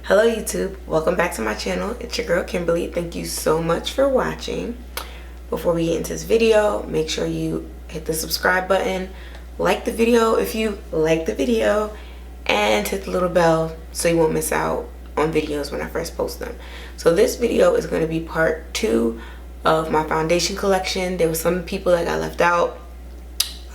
Hello YouTube, welcome back to my channel. It's your girl Kimberly. Thank you so much for watching. Before we get into this video, make sure you hit the subscribe button, like the video if you like the video, and hit the little bell so you won't miss out on videos when I first post them. So this video is going to be part 2 of my foundation collection. There were some people that got left out.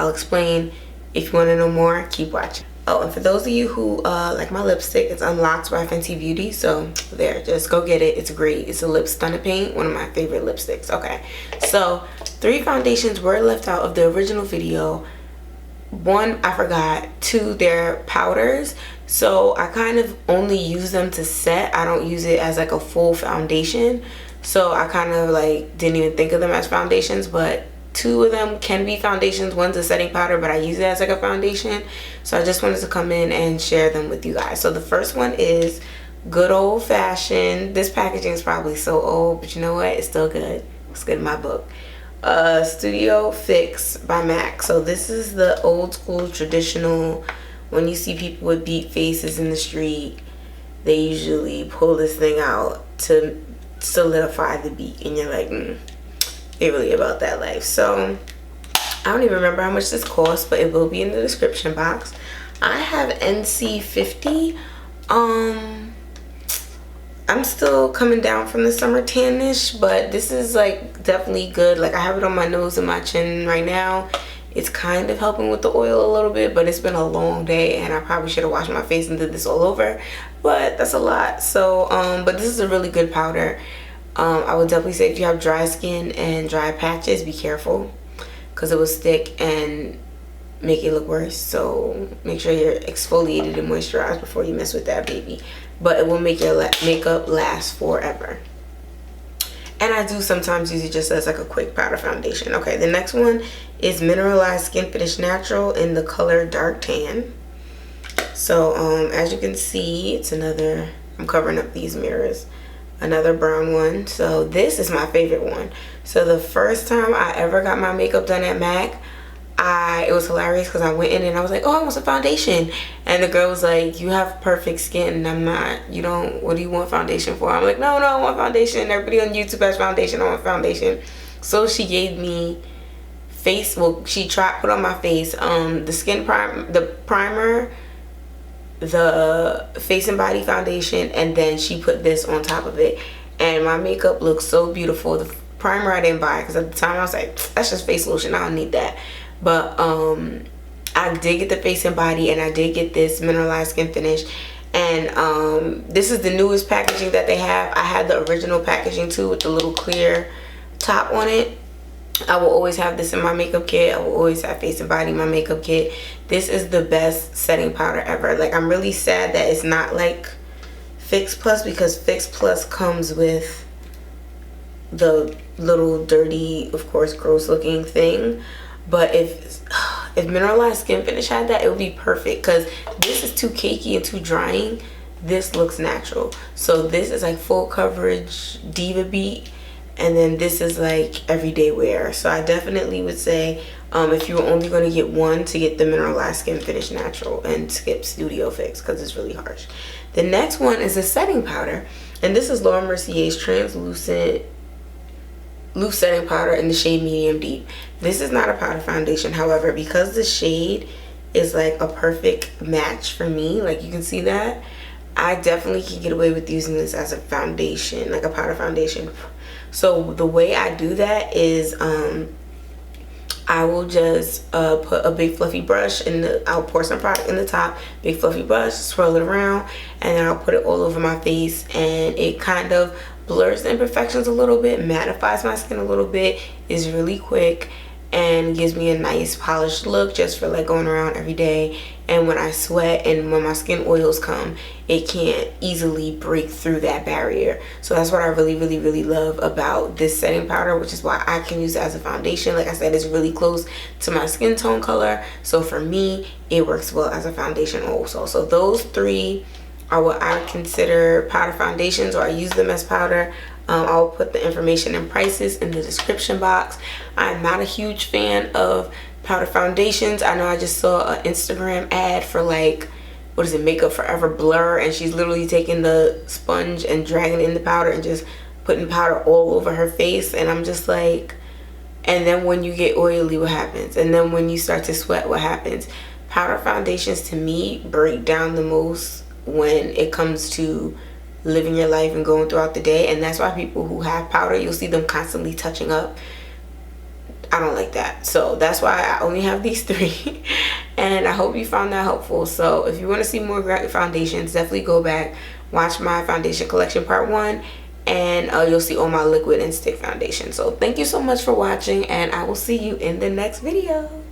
I'll explain. If you want to know more, keep watching. Oh, and for those of you who like my lipstick, it's Unlocked by Fenty Beauty. So there, just go get it. It's great. It's a lip stunner paint, one of my favorite lipsticks. Okay, so 3 foundations were left out of the original video. 1, I forgot. 2, they're powders. So I kind of only use them to set. I don't use it as like a full foundation. So I kind of like didn't even think of them as foundations, but 2 of them can be foundations. One's a setting powder, but I use it as like a foundation. So I just wanted to come in and share them with you guys. So the first one is good old fashioned. This packaging is probably so old, but you know what? It's still good. It's good in my book. Studio Fix by MAC. So this is the old school traditional. When you see people with beat faces in the street, they usually pull this thing out to solidify the beat, and you're like, they really about that life. So I don't even remember how much this costs, but it will be in the description box. I have NC50. I'm still coming down from the summer tannish, but this is like definitely good. Like I have it on my nose and my chin right now. It's kind of helping with the oil a little bit, but it's been a long day and I probably should have washed my face and did this all over, but that's a lot. So but this is a really good powder. I would definitely say if you have dry skin and dry patches, be careful because it will stick and make it look worse. So make sure you're exfoliated and moisturized before you mess with that baby. But it will make your makeup last forever. And I do sometimes use it just as like a quick powder foundation. Okay, the next one is Mineralized Skin Finish Natural in the color Dark Tan. So as you can see, it's another, I'm covering up these mirrors, another brown one. So this is my favorite one. So the first time I ever got my makeup done at MAC, it was hilarious because I went in and I was like, oh, I want some foundation, and the girl was like, you have perfect skin. And I'm not, you don't, what do you want foundation for? I'm like, no, I want foundation. Everybody on YouTube has foundation. I want foundation. So she gave me she put on my face the skin primer, the primer, the face and body foundation, and then she put this on top of it, and my makeup looks so beautiful. The primer I didn't buy because at the time I was like, that's just face lotion, I don't need that. But I did get the face and body, and I did get this Mineralized Skin Finish, and this is the newest packaging that they have. I had the original packaging too with the little clear top on it. I will always have this in my makeup kit. I will always have face and body in my makeup kit. This is the best setting powder ever. Like, I'm really sad that it's not like Fix Plus, because Fix Plus comes with the little dirty, of course, gross looking thing. But if Mineralized Skin Finish had that, it would be perfect, because this is too cakey and too drying. This looks natural. So this is like full coverage Diva Beat, and then this is like everyday wear. So I definitely would say if you were only going to get one, to get the Mineralized Skin Finish Natural and skip Studio Fix because it's really harsh. The next one is a setting powder, and this is Laura Mercier's Translucent Loose Setting Powder in the shade Medium Deep. This is not a powder foundation, however, because the shade is like a perfect match for me, like you can see that, I definitely can get away with using this as a foundation, like a powder foundation. So the way I do that is I will just put a big fluffy brush, and I'll pour some product in the top, big fluffy brush, swirl it around, and then I'll put it all over my face, and it kind of blurs the imperfections a little bit, mattifies my skin a little bit, is really quick, and gives me a nice polished look just for like going around every day. And when I sweat and when my skin oils come, it can't easily break through that barrier. So that's what I really love about this setting powder, which is why I can use it as a foundation. Like I said, it's really close to my skin tone color, so for me it works well as a foundation also. So those 3 are what I consider powder foundations, or I use them as powder. I'll put the information and prices in the description box. I'm not a huge fan of powder foundations. I know I just saw an Instagram ad for like what is it, Makeup Forever Blur, and she's literally taking the sponge and dragging it in the powder and just putting powder all over her face. And I'm just like, and then when you get oily, what happens? And then when you start to sweat, what happens? Powder foundations to me break down the most when it comes to living your life and going throughout the day. And that's why people who have powder, you'll see them constantly touching up. I don't like that. So that's why I only have these 3. And I hope you found that helpful. So if you want to see more great foundations, definitely go back, watch my foundation collection part 1, and you'll see all my liquid and stick foundation. So thank you so much for watching, and I will see you in the next video.